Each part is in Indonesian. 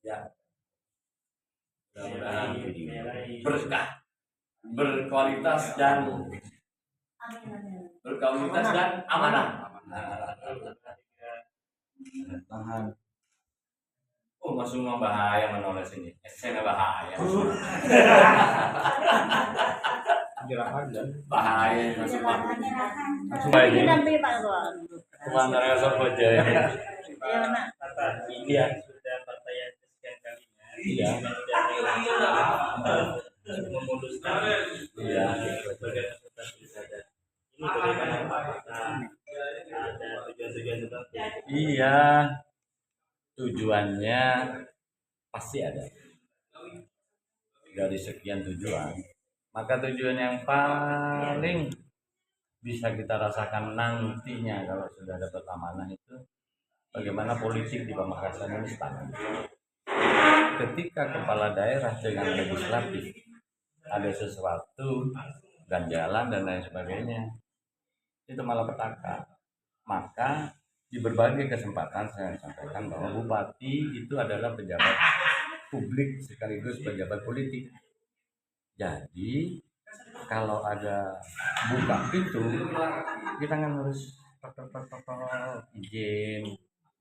Ya, mudah-mudahan berkah, berkualitas dan amanah. Tahan. Oh, masuk bahaya menulis ini. Saya bahaya. Bahaya masuk. Kemana resor aja ya? Iya. Sudah partai yang sekian kalinya. Iya. Memutuskan. Iya. Sebagai peserta pilkada. Ini bagaimana Pak? Ada tujuan-tujuan tertentu. Iya. Tujuannya pasti ada. Dari sekian tujuan, maka tujuan yang paling bisa kita rasakan nantinya kalau sudah dapat amanah itu bagaimana politik di Pamekasan ini stabil. Ketika kepala daerah dengan legislatif ada sesuatu ganjalan dan lain sebagainya, itu malah petaka. Maka di berbagai kesempatan saya sampaikan bahwa bupati itu adalah pejabat publik sekaligus pejabat politik. Jadi kalau ada buka pintu, kita kan harus izin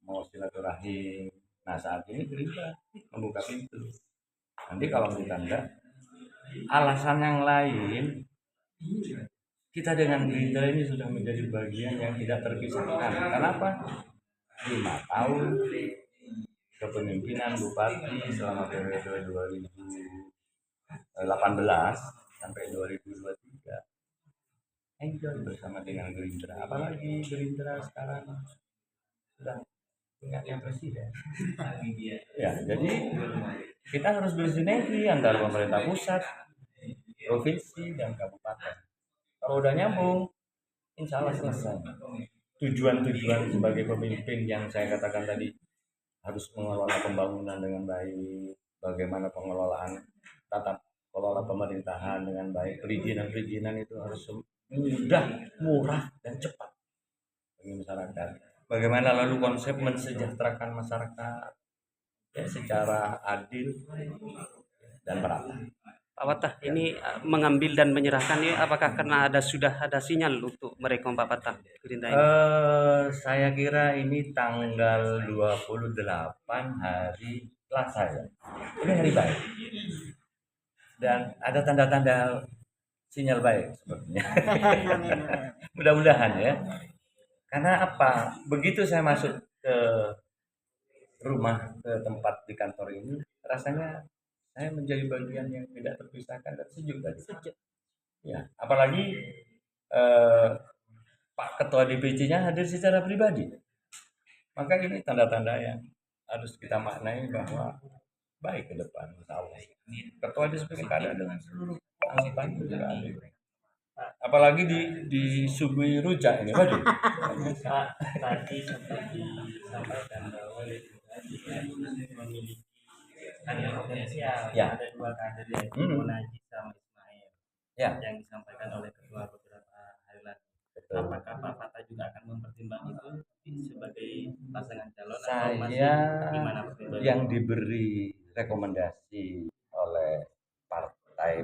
mau silaturahim. Nah saat ini Gerindra membuka pintu. Nanti kalau kita enggak, alasan yang lain, kita dengan Gerindra ini sudah menjadi bagian yang tidak terpisahkan. Kenapa? 5 tahun kepemimpinan bupati selama periode 2018 sampai 2023 enjoy bersama dengan Gerindra. Apalagi Gerindra sekarang sudah punya yang presiden. Ya, jadi kita harus bersinergi antara pemerintah pusat, provinsi dan kabupaten. Kalau udah nyambung, insya Allah selesai. Tujuan-tujuan sebagai pemimpin yang saya katakan tadi, harus mengelola pembangunan dengan baik, bagaimana pengelolaan tata kelola pemerintahan dengan baik, perizinan itu harus mudah, murah dan cepat bagi masyarakat. Bagaimana lalu konsep mensejahterakan masyarakat ya, secara adil dan merata. Pak Patah, ini mengambil dan menyerahkan ini apakah karena sudah ada sinyal untuk merekom Pak Patah Gerindra ini? Saya kira ini tanggal 28 hari Selasa ya. Ini hari baik. Dan ada tanda-tanda sinyal baik sepertinya. Mudah-mudahan ya. Karena apa? Begitu saya masuk ke rumah, ke tempat di kantor ini, rasanya saya menjadi bagian yang tidak terpisahkan dan sejuk tadi. Ya, apalagi Pak Ketua DPC-nya hadir secara pribadi. Maka ini tanda-tanda yang harus kita maknai bahwa baik ke depan, insya Allah. Ketua DPC ada dengan seluruh anggota itu juga ada. Apalagi disuguhi rujak ini, waduh. Tadi seperti disampaikan bahwa memiliki kader potensial. Ya. Ada 2 kader yaitu Munajis sama Ismail Ya. yang disampaikan oleh ketua beberapa hari lalu. Apakah Pak Patah juga akan mempertimbangkan itu sebagai pasangan calon atau masih gimana pertimbangan? Yang diberi rekomendasi oleh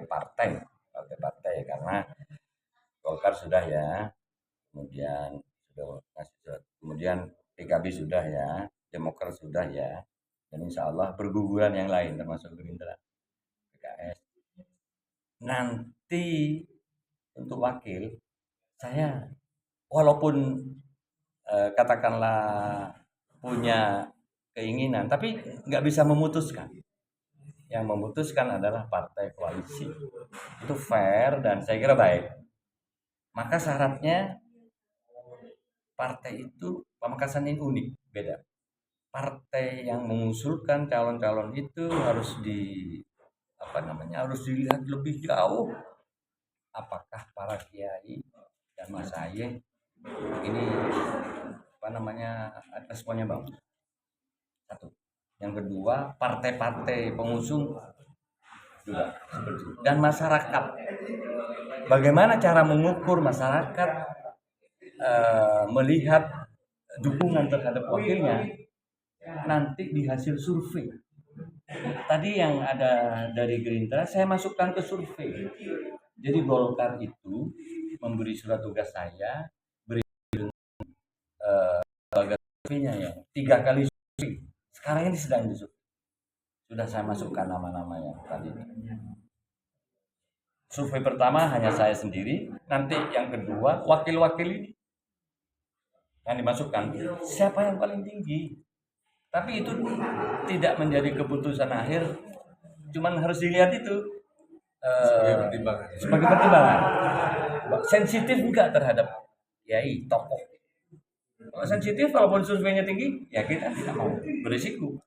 partai karena Golkar sudah ya, kemudian PKB sudah ya, Demokrat sudah ya, dan insya Allah berguguran yang lain termasuk Gerindra, PKS. Nanti untuk wakil saya walaupun katakanlah punya keinginan, tapi nggak bisa memutuskan. Yang memutuskan adalah partai koalisi. Itu fair dan saya kira baik. Maka syaratnya partai itu Pamekasan ini unik, beda. Partai yang mengusulkan calon-calon itu harus harus dilihat lebih jauh. Apakah para kiai dan masyayikh ini responnya bagus. Satu. Yang kedua, partai-partai pengusung juga seperti itu. Dan masyarakat. Bagaimana cara mengukur masyarakat melihat dukungan terhadap wakilnya nanti di hasil survei. tadi yang ada dari Gerindra saya masukkan ke survei. Jadi Golkar itu memberi surat tugas saya beri lembaga surveinya ya 3 kali survei. Sekarang ini sedang disurvei. Sudah saya masukkan nama-nama yang tadi. Survei pertama hanya saya sendiri, nanti yang kedua wakil-wakil ini yang dimasukkan. Siapa yang paling tinggi? Tapi itu tidak menjadi keputusan akhir, cuman harus dilihat itu sebagai pertimbangan. Sensitif enggak terhadap kiai tokoh. Kalau sensitif, walaupun surveinya tinggi, ya kita tidak mau berisiko.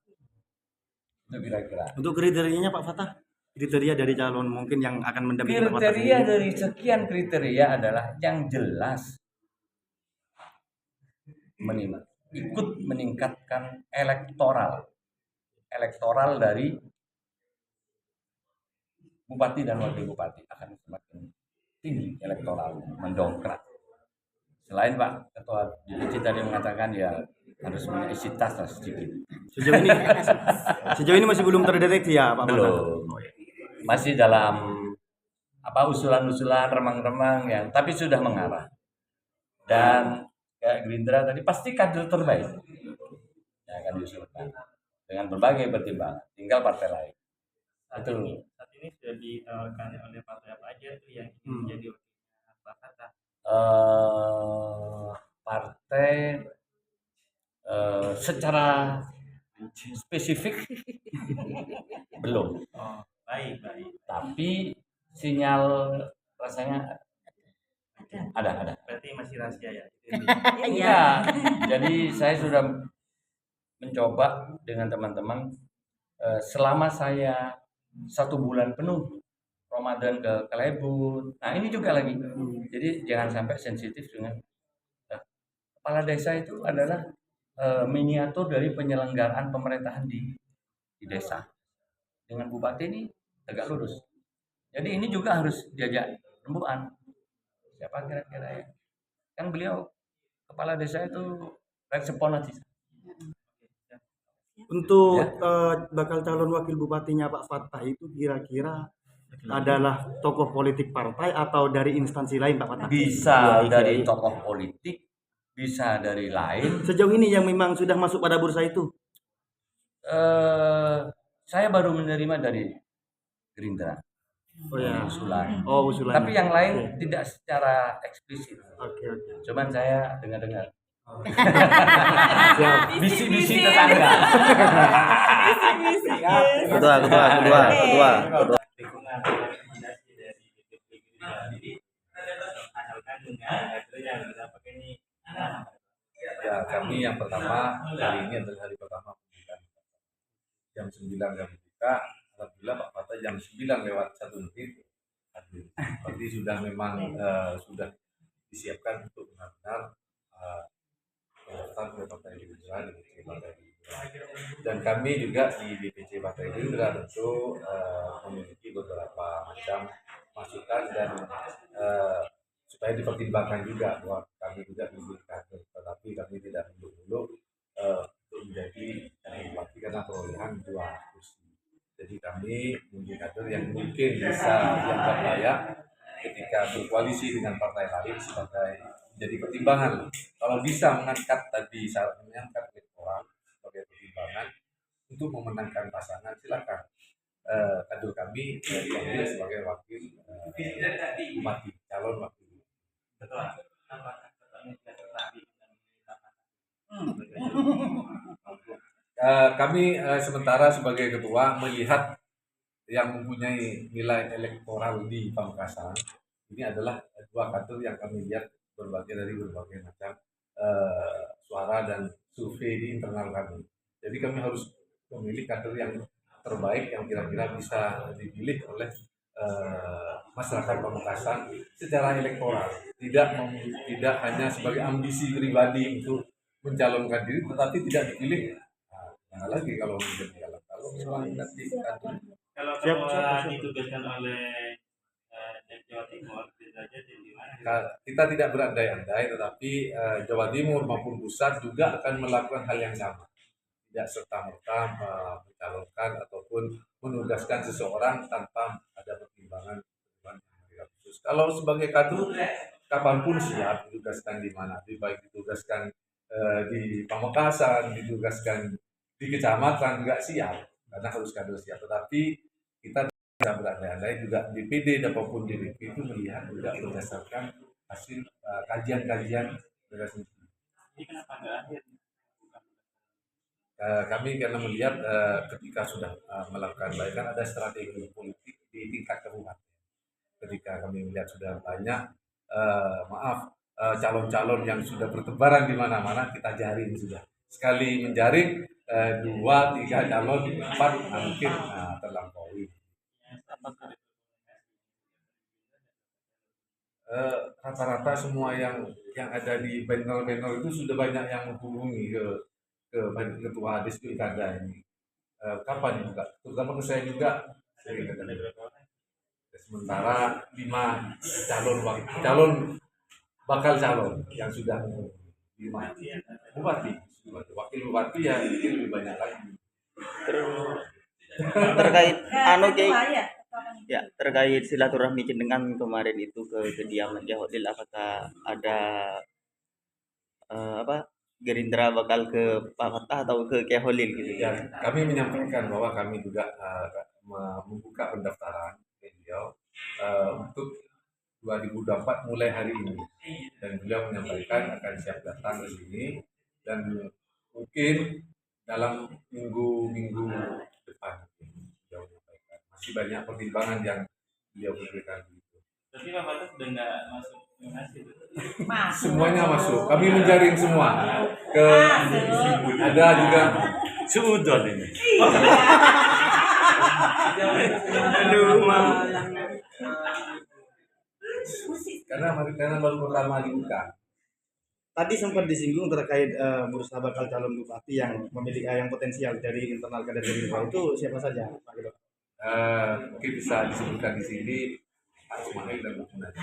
Itu kira-kira. Untuk kriterianya Pak Fatah, kriteria dari calon mungkin yang akan mendampingi Pak Fatah Kriteria sendiri. dari sekian kriteria adalah yang jelas ikut meningkatkan elektoral dari bupati dan wakil bupati akan semakin tinggi elektoral, mendongkrak. Selain Pak Ketua DPC tadi mengatakan ya harus mengisi tas lah sedikit. Sejauh ini masih belum terdeteksi ya Pak Fatah. Belum. Masih dalam usulan-usulan remang-remang yang tapi sudah mengarah. Dan kayak Gerindra tadi pasti kader terbaik yang akan diusulkan dengan berbagai pertimbangan. Tinggal partai lain. Saat ini sudah ditawarkan oleh partai apa aja tuh yang ingin menjadi wakilnya Pak Fatah? Partai secara spesifik belum. Baik. Tapi sinyal rasanya ada. Berarti masih rahasia ya? Enggak. Jadi saya sudah mencoba dengan teman-teman selama saya 1 bulan penuh Ramadan ke Kalebut. Nah ini juga lagi. Jadi jangan sampai sensitif dengan kepala desa itu adalah miniatur dari penyelenggaraan pemerintahan di desa. Dengan bupati ini tegak lurus. Jadi ini juga harus diajak rembukan. Siapa kira-kira ya? Kan beliau kepala desa itu respon aja. Untuk bakal calon wakil bupatinya Pak Fatah itu kira-kira adalah tokoh politik partai atau dari instansi lain Pak Fatah? Bisa dari tokoh politik, bisa dari lain. Sejauh ini yang memang sudah masuk pada bursa itu? Saya baru menerima dari Gerindra. Oh ya. Usulan. Usulan. Tapi yang lain tidak secara eksplisit. Oke. Cuman saya dengar-dengar. Siap. Bisi-bisi tetangga. Kedua. Dukungan rekomendasi dari DPP Gerindra. Jadi asalkan dengan hasilnya kita pakai ini. Ya, kami yang pertama hari ini adalah hari pertama pembukaan. Jam 9 kami buka. Alhamdulillah Pak Fatah jam 9 lewat 1 menit hadir. Berarti sudah memang sudah disiapkan untuk benar-benar pendaftaran ke Partai Gerindra di DPC Partai Gerindra. Dan kami juga di DPC Partai Gerindra tentu memiliki beberapa macam masukan dan supaya dipertimbangkan juga bahwa kami juga memiliki kader, tetapi kami tidak muluk-muluk untuk menjadi bupati karena perolehan 2 kursi. Jadi kami memiliki kader yang mungkin bisa dianggap layak ketika berkoalisi dengan partai lain sebagai jadi pertimbangan. Kalau bisa mengangkat tadi syarat mengangkat elektoral sebagai pertimbangan untuk memenangkan pasangan, silakan. Kader kami diambil sebagai wakil bupati, calon wakil. Betul. Kami sementara sebagai ketua melihat yang mempunyai nilai elektoral di Pamekasan ini adalah 2 kader yang kami lihat dari berbagai macam suara dan survei di internal kami. Jadi kami harus memilih kader yang terbaik yang kira-kira bisa dipilih oleh masyarakat Pamekasan secara elektoral, tidak hanya sebagai ambisi pribadi untuk mencalonkan diri, tetapi tidak dipilih. Nah, lagi kalau menjadi kalau memang nanti kalau ditugaskan oleh Jawa Timur derajat di mana? kita tidak berandai-andai, tetapi Jawa Timur maupun pusat juga akan melakukan hal yang sama, tidak serta-merta mencalonkan atau ataupun menugaskan seseorang tanpa ada pertimbangan yang khusus. Kalau sebagai kader, kapanpun siap ditugaskan di mana, baik ditugaskan di Pamekasan, ditugaskan di kecamatan juga siap, karena harus kader siap. Tetapi kita bisa berandai-andai juga DPD ataupun DPP itu melihat juga berdasarkan hasil kajian-kajian berdasarkan. Kami karena melihat ketika sudah melakukan baik, kan ada strategi politik di tingkat kabupaten. Ketika kami melihat sudah banyak calon-calon yang sudah bertebaran di mana-mana, kita jaring sudah. Sekali menjaring 2-3 calon, 4 mungkin terlampaui. Rata-rata semua yang ada di banner-banner itu sudah banyak yang menghubungi ke ketua Hades Pilkada ini. Kapan juga? Terutama ke saya juga sering ketemu. Sementara 5 calon bakal calon yang sudah 5 bupati, wakil bupati ya mungkin lebih banyak lagi. Terkait ya terkait silaturahmi dengan kemarin itu ke kediaman Jahodil, apakah ada Gerindra bakal ke Pak Fatah atau ke Keholil gitu ya? Kami menyampaikan bahwa kami juga membuka pendaftaran beliau untuk 2024 mulai hari ini, dan beliau menyampaikan akan siap datang ke sini dan mungkin dalam minggu depan. Beliau menyampaikan masih banyak pertimbangan yang beliau berikan. Tapi Pak Fatah sudah nggak masuk semuanya masuk. Kami menjaring semua ke ada juga Suudon ini. karena baru pertama dibuka. Tadi sempat disinggung terkait bursa bakal calon bupati yang memiliki yang potensial dari internal kader Gerindra, itu siapa saja, Pak Ketua? Mungkin bisa disebutkan di sini Pak Ismail dan Pak Munadi.